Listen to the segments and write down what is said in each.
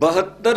72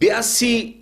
82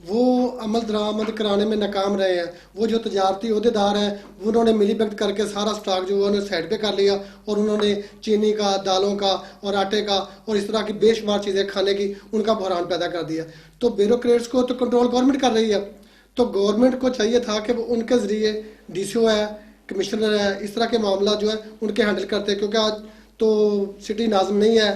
وہ عمل درآمد کرانے میں ناکام رہے ہیں. وہ جو تجارتی عہدیدار ہیں انہوں نے ملی بھگت کر کے سارا سٹاک جو ہے انہوں نے سائڈ پہ کر لیا اور انہوں نے چینی کا, دالوں کا اور آٹے کا اور اس طرح کی بے شمار چیزیں کھانے کی ان کا بحران پیدا کر دیا. تو بیوروکریٹس کو تو کنٹرول گورنمنٹ کر رہی ہے, تو گورنمنٹ کو چاہیے تھا کہ وہ ان کے ذریعے ڈی سی او ہے, کمشنر ہے, اس طرح کے معاملات جو ہے ان کے ہینڈل کرتے, کیونکہ آج تو سٹی ناظم نہیں ہے,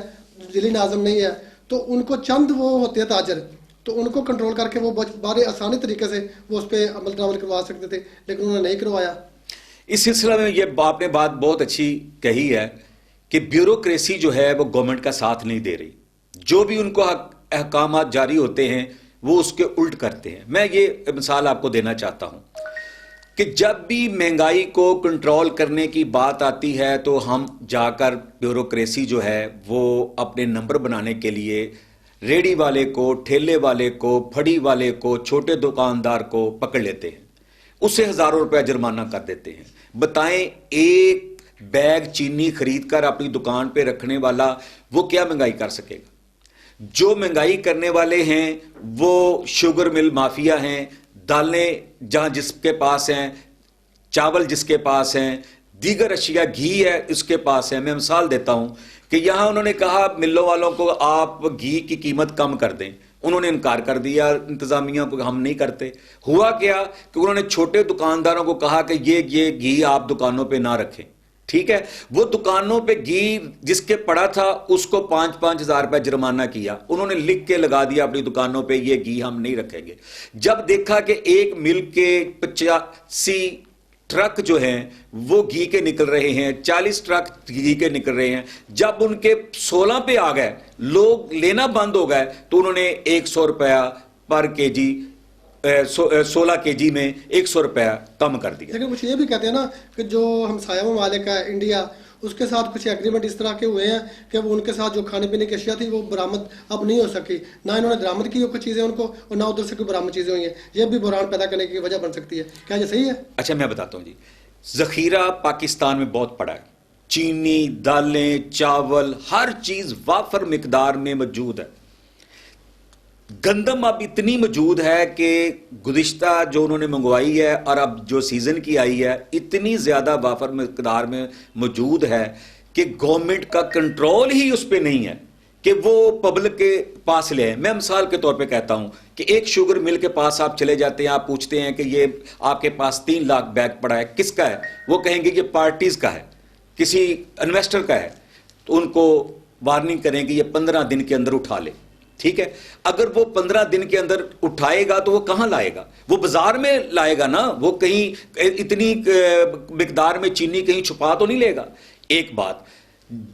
ضلعی ناظم نہیں ہے, تو ان کو چند وہ ہوتے ہیں تاجر, تو ان کو کنٹرول کر کے وہ بڑے آسانی طریقے سے وہ اس پہ عمل درآمد کروا سکتے تھے, لیکن انہوں نے نہیں کروایا. اس سلسلہ میں یہ آپ نے بات بہت اچھی کہی ہے کہ بیوروکریسی جو ہے وہ گورنمنٹ کا ساتھ نہیں دے رہی. جو بھی ان کو احکامات جاری ہوتے ہیں وہ اس کے الٹ کرتے ہیں. میں یہ مثال آپ کو دینا چاہتا ہوں کہ جب بھی مہنگائی کو کنٹرول کرنے کی بات آتی ہے تو ہم جا کر بیوروکریسی جو ہے وہ اپنے نمبر بنانے کے لیے ریڑی والے کو, ٹھیلے والے کو, پھڑی والے کو, چھوٹے دکاندار کو پکڑ لیتے ہیں, اسے ہزاروں روپے جرمانہ کر دیتے ہیں. بتائیں ایک بیگ چینی خرید کر اپنی دکان پہ رکھنے والا وہ کیا مہنگائی کر سکے گا؟ جو مہنگائی کرنے والے ہیں وہ شوگر مل مافیا ہیں, دالیں جہاں جس کے پاس ہیں, چاول جس کے پاس ہیں, دیگر اشیاء, گھی ہے اس کے پاس ہے. میں مثال دیتا ہوں کہ یہاں انہوں نے کہا ملوں والوں کو آپ گھی کی قیمت کم کر دیں, انہوں نے انکار کر دیا انتظامیہ کو, ہم نہیں کرتے. ہوا کیا کہ انہوں نے چھوٹے دکانداروں کو کہا کہ یہ گھی آپ دکانوں پہ نہ رکھیں. ٹھیک ہے, وہ دکانوں پہ گھی جس کے پڑا تھا اس کو 5-5 ہزار روپے جرمانہ کیا. انہوں نے لکھ کے لگا دیا اپنی دکانوں پہ یہ گھی ہم نہیں رکھیں گے. جب دیکھا کہ ایک مل کے 85 ٹرک جو ہیں وہ گھی کے نکل رہے ہیں, 40 ٹرک گھی کے نکل رہے ہیں, جب ان کے 16 پہ آ گئے, لوگ لینا بند ہو گئے, تو انہوں نے 100 روپیہ پر کے جی, 16 کے جی میں 100 روپیہ کم کر دیا. لیکن کچھ یہ بھی کہتے ہیں نا کہ جو ہمسایہ ممالک ہے انڈیا, اس کے ساتھ کچھ ایگریمنٹ اس طرح کے ہوئے ہیں کہ وہ ان کے ساتھ جو کھانے پینے کی اشیاء تھی وہ برآمد اب نہیں ہو سکی, نہ انہوں نے درآمد کی کچھ چیزیں ان کو اور نہ ادھر سے کوئی برآمد چیزیں ہوئی ہیں. یہ بھی بحران پیدا کرنے کی وجہ بن سکتی ہے. کیا یہ صحیح ہے؟ اچھا میں بتاتا ہوں جی. ذخیرہ پاکستان میں بہت پڑا ہے, چینی, دالیں, چاول, ہر چیز وافر مقدار میں موجود ہے. گندم اب اتنی موجود ہے کہ گزشتہ جو انہوں نے منگوائی ہے اور اب جو سیزن کی آئی ہے اتنی زیادہ وافر مقدار میں موجود ہے کہ گورنمنٹ کا کنٹرول ہی اس پہ نہیں ہے کہ وہ پبلک کے پاس لے. میں مثال کے طور پہ کہتا ہوں کہ ایک شوگر مل کے پاس آپ چلے جاتے ہیں, آپ پوچھتے ہیں کہ یہ آپ کے پاس 3 لاکھ بیگ پڑا ہے, کس کا ہے؟ وہ کہیں گے یہ پارٹیز کا ہے, کسی انویسٹر کا ہے. تو ان کو وارننگ کریں گے یہ 15 دن کے اندر اٹھا لے. ٹھیک ہے, اگر وہ 15 دن کے اندر اٹھائے گا تو وہ کہاں لائے گا؟ وہ بازار میں لائے گا نا, وہ کہیں اتنی مقدار میں چینی کہیں چھپا تو نہیں لے گا. ایک بات,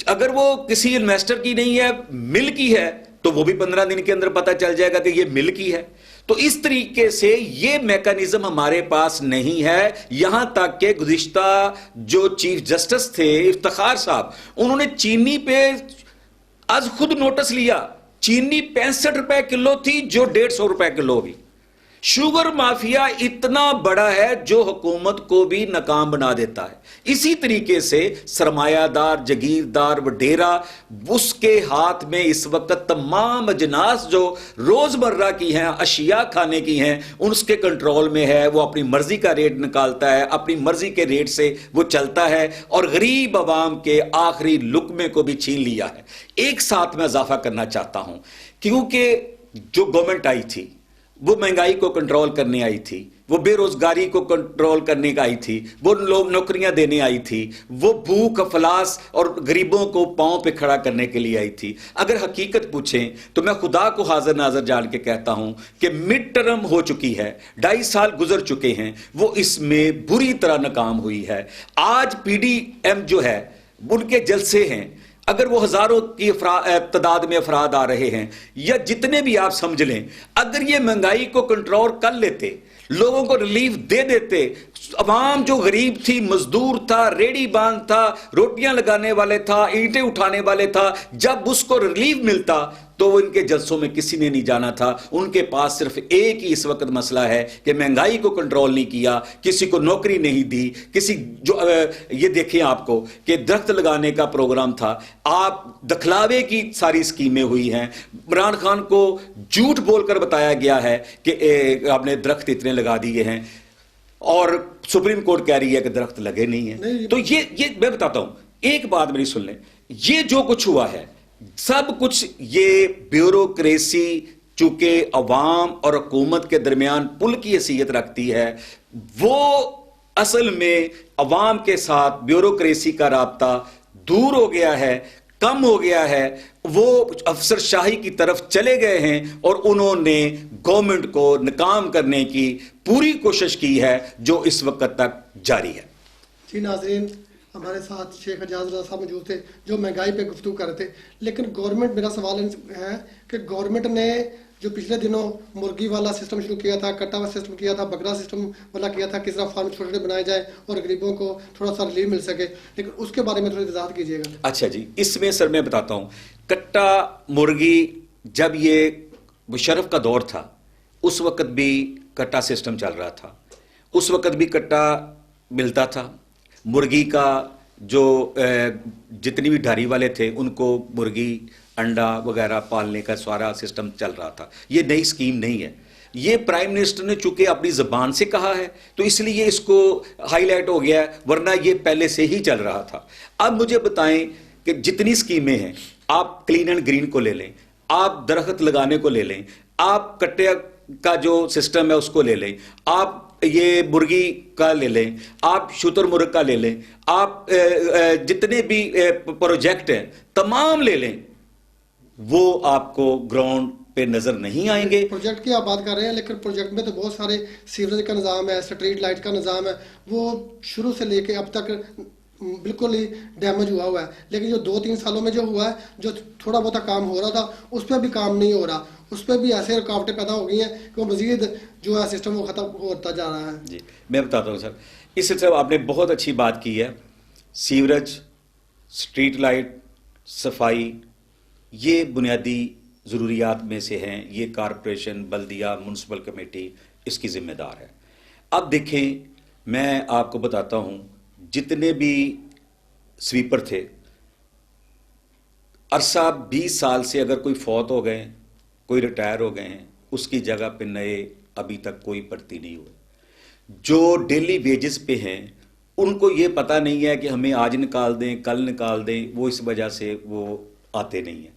اگر وہ کسی انویسٹر کی نہیں ہے, مل کی ہے, تو وہ بھی 15 دن کے اندر پتہ چل جائے گا کہ یہ مل کی ہے. تو اس طریقے سے یہ میکانزم ہمارے پاس نہیں ہے. یہاں تک کہ گزشتہ جو چیف جسٹس تھے افتخار صاحب, انہوں نے چینی پہ از خود نوٹس لیا. چینی 65 روپے کلو تھی جو 150 روپے کلو ہوگی. شوگر مافیا اتنا بڑا ہے جو حکومت کو بھی ناکام بنا دیتا ہے. اسی طریقے سے سرمایہ دار, جگیردار, وڈیرا, اس کے ہاتھ میں اس وقت تمام اجناس جو روزمرہ کی ہیں, اشیاء کھانے کی ہیں, اس کے کنٹرول میں ہے. وہ اپنی مرضی کا ریٹ نکالتا ہے, اپنی مرضی کے ریٹ سے وہ چلتا ہے اور غریب عوام کے آخری لقمے کو بھی چھین لیا ہے. ایک ساتھ میں اضافہ کرنا چاہتا ہوں, کیونکہ جو گورنمنٹ آئی تھی وہ مہنگائی کو کنٹرول کرنے آئی تھی, وہ بے روزگاری کو کنٹرول کرنے کا آئی تھی, وہ لوگ نوکریاں دینے آئی تھی, وہ بھوک افلاس اور غریبوں کو پاؤں پہ کھڑا کرنے کے لیے آئی تھی. اگر حقیقت پوچھیں تو میں خدا کو حاضر ناظر جان کے کہتا ہوں کہ مڈ ٹرم ہو چکی ہے, 2.5 سال گزر چکے ہیں, وہ اس میں بری طرح ناکام ہوئی ہے. آج پی ڈی ایم جو ہے ان کے جلسے ہیں, اگر وہ ہزاروں کی تعداد میں افراد آ رہے ہیں یا جتنے بھی آپ سمجھ لیں, اگر یہ مہنگائی کو کنٹرول کر لیتے, لوگوں کو ریلیف دے دیتے, عوام جو غریب تھی, مزدور تھا, ریڑی باندھ تھا, روٹیاں لگانے والے تھا, اینٹیں اٹھانے والے تھا, جب اس کو ریلیف ملتا تو وہ ان کے جلسوں میں کسی نے نہیں جانا تھا. ان کے پاس صرف ایک ہی اس وقت مسئلہ ہے کہ مہنگائی کو کنٹرول نہیں کیا, کسی کو نوکری نہیں دی, کسی جو یہ دیکھیں آپ کو کہ درخت لگانے کا پروگرام تھا, آپ دکھلاوے کی ساری اسکیمیں ہوئی ہیں. عمران خان کو جھوٹ بول کر بتایا گیا ہے کہ آپ نے درخت اتنے لگا دیے ہیں, اور سپریم کورٹ کہہ رہی ہے کہ درخت لگے نہیں ہیں. تو یہ میں بتاتا ہوں, ایک بات میری سن لیں, یہ جو کچھ ہوا ہے سب کچھ یہ بیوروکریسی چونکہ عوام اور حکومت کے درمیان پل کی حیثیت رکھتی ہے, وہ اصل میں عوام کے ساتھ بیوروکریسی کا رابطہ دور ہو گیا ہے, کم ہو گیا ہے. وہ افسر شاہی کی طرف چلے گئے ہیں اور انہوں نے گورنمنٹ کو ناکام کرنے کی پوری کوشش کی ہے جو اس وقت تک جاری ہے. جی ناظرین, ہمارے ساتھ شیخ اعجاز رضا صاحب موجود تھے جو مہنگائی پہ گفتگو کر رہے تھے. لیکن گورنمنٹ, میرا سوال ہے کہ گورنمنٹ نے جو پچھلے دنوں مرغی والا سسٹم شروع کیا تھا, کٹا ہوا سسٹم کیا تھا, بکرا سسٹم والا کیا تھا, کس طرح فارم چھوٹے چھوٹے بنائے جائیں اور غریبوں کو تھوڑا سا ریلیف مل سکے, لیکن اس کے بارے میں تھوڑی وضاحت کیجیے گا. اچھا جی, اس میں سر میں بتاتا ہوں, کٹا مرغی جب یہ مشرف کا دور تھا اس وقت بھی کٹا سسٹم چل رہا تھا, اس وقت بھی کٹا ملتا تھا. مرغی کا جو جتنی بھی ڈھاری والے تھے ان کو مرغی انڈا وغیرہ پالنے کا سارا سسٹم چل رہا تھا. یہ نئی اسکیم نہیں ہے, یہ پرائم منسٹر نے چونکہ اپنی زبان سے کہا ہے تو اس لیے اس کو ہائی لائٹ ہو گیا ہے, ورنہ یہ پہلے سے ہی چل رہا تھا. اب مجھے بتائیں کہ جتنی اسکیمیں ہیں, آپ کلین اینڈ گرین کو لے لیں, آپ درخت لگانے کو لے لیں, آپ کٹے کا جو سسٹم ہے اس کو لے لیں, آپ یہ مرغی کا لے لیں, آپ شتر مرغ کا لے لیں, آپ جتنے بھی پروجیکٹ ہیں تمام لے لیں, وہ آپ کو گراؤنڈ پہ نظر نہیں آئیں گے. پروجیکٹ کی آپ بات کر رہے ہیں, لیکن پروجیکٹ میں تو بہت سارے سیوریج کا نظام ہے, اسٹریٹ لائٹ کا نظام ہے, وہ شروع سے لے کے اب تک بالکل ہی ڈیمیج ہوا ہے. لیکن جو 2-3 سالوں میں جو ہوا ہے, جو تھوڑا بہت کام ہو رہا تھا اس پہ بھی کام نہیں ہو رہا, اس پہ بھی ایسے رکاوٹیں پیدا ہو گئی ہیں کہ وہ مزید جو ہے سسٹم وہ ختم ہوتا جا رہا ہے. جی میں بتاتا ہوں سر, اس سلسلے میں آپ نے بہت اچھی بات کی ہے. سیوریج, اسٹریٹ لائٹ, صفائی, یہ بنیادی ضروریات میں سے ہیں. یہ کارپوریشن, بلدیہ, میونسپل کمیٹی اس کی ذمہ دار ہے. اب دیکھیں, میں آپ کو بتاتا ہوں, جتنے بھی سویپر تھے عرصہ 20 سال سے اگر کوئی فوت ہو گئے, کوئی ریٹائر ہو گئے ہیں, اس کی جگہ پہ نئے ابھی تک کوئی بھرتی نہیں ہوئے. جو ڈیلی ویجز پہ ہیں ان کو یہ پتہ نہیں ہے کہ ہمیں آج نکال دیں کل نکال دیں, وہ اس وجہ سے وہ آتے نہیں ہیں.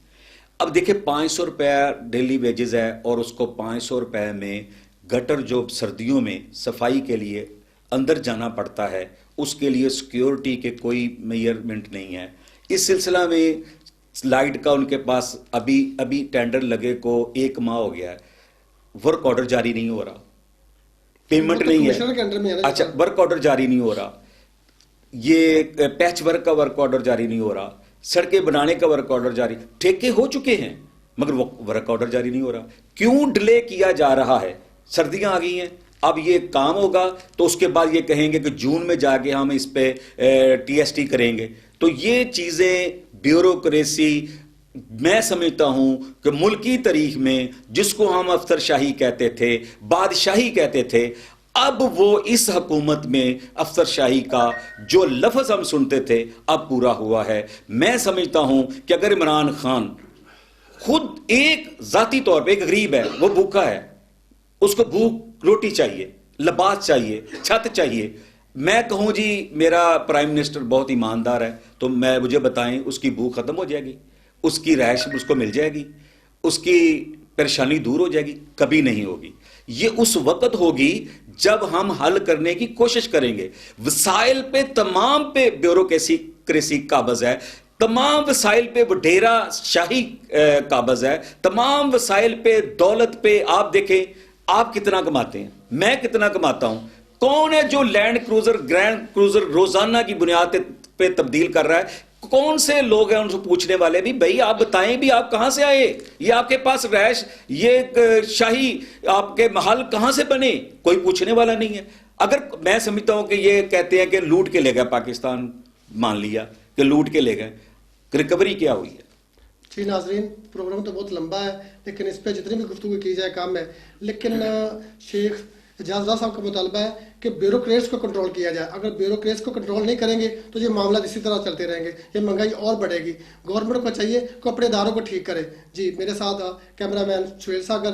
اب دیکھیں 500 روپے ڈیلی ویجز ہے اور اس کو 500 روپے میں گٹر جو سردیوں میں صفائی کے لیے اندر جانا پڑتا ہے, اس کے لیے سیکیورٹی کے کوئی میئرمنٹ نہیں ہے. اس سلسلہ میں لائٹ کا ان کے پاس ابھی ٹینڈر لگے کو 1 ماہ ہو گیا ہے, ورک آرڈر جاری نہیں ہو رہا, پیمنٹ نہیں ہے. اچھا, ورک آرڈر جاری نہیں ہو رہا, یہ پیچ ورک کا ورک آرڈر جاری نہیں ہو رہا, سڑکیں بنانے کا ورک آرڈر جاری, ٹھیکے ہو چکے ہیں مگر ورک آرڈر جاری نہیں ہو رہا. کیوں ڈیلے کیا جا رہا ہے؟ سردیاں آ گئی ہیں, اب یہ کام ہوگا تو اس کے بعد یہ کہیں گے کہ جون میں جا کے ہم اس پہ ٹی ایس ٹی کریں گے. تو یہ چیزیں بیوروکریسی, میں سمجھتا ہوں کہ ملکی تاریخ میں جس کو ہم افسر شاہی کہتے تھے, بادشاہی کہتے تھے, اب وہ اس حکومت میں افسر شاہی کا جو لفظ ہم سنتے تھے اب پورا ہوا ہے. میں سمجھتا ہوں کہ اگر عمران خان خود ایک ذاتی طور پہ, ایک غریب ہے, وہ بھوکا ہے, اس کو بھوک روٹی چاہیے, لباس چاہیے, چھت چاہیے, میں کہوں جی میرا پرائم منسٹر بہت ایماندار ہے, تو مجھے بتائیں اس کی بھوک ختم ہو جائے گی, اس کی رہائش اس کو مل جائے گی, اس کی پریشانی دور ہو جائے گی؟ کبھی نہیں ہوگی. یہ اس وقت ہوگی جب ہم حل کرنے کی کوشش کریں گے. وسائل پہ تمام پہ بیوروکریسی قابض ہے, تمام وسائل پہ وڈیرا شاہی قابض ہے, تمام وسائل پہ دولت پہ. آپ دیکھیں آپ کتنا کماتے ہیں, میں کتنا کماتا ہوں, کون ہے جو لینڈ کروزر, گرینڈ کروزر روزانہ کی بنیاد پہ تبدیل کر رہا ہے؟ کون سے لوگ ہیں ان سے پوچھنے والے بھی, بھائی آپ بتائیں بھی آپ کہاں سے آئے, یہ آپ کے پاس رہائش, یہ شاہی آپ کے محل کہاں سے بنے؟ کوئی پوچھنے والا نہیں ہے. اگر میں سمجھتا ہوں کہ یہ کہتے ہیں کہ لوٹ کے لے گئے پاکستان, مان لیا کہ لوٹ کے لے گئے, ریکوری کیا ہوئی ہے؟ جی ناظرین، پروگرام تو بہت لمبا ہے لیکن اس پہ جتنی بھی گفتگو کی جائے کام ہے. لیکن شیخ اعجاز رضا صاحب کا مطالبہ ہے کہ بیوروکریٹس کو کنٹرول کیا جائے. اگر بیوروکریٹس کو کنٹرول نہیں کریں گے تو یہ معاملات اسی طرح چلتے رہیں گے، یہ مہنگائی اور بڑھے گی. گورنمنٹ کو چاہیے کہ اپنے اداروں کو ٹھیک کرے. جی میرے ساتھ کیمرہ مین سہیل ساگر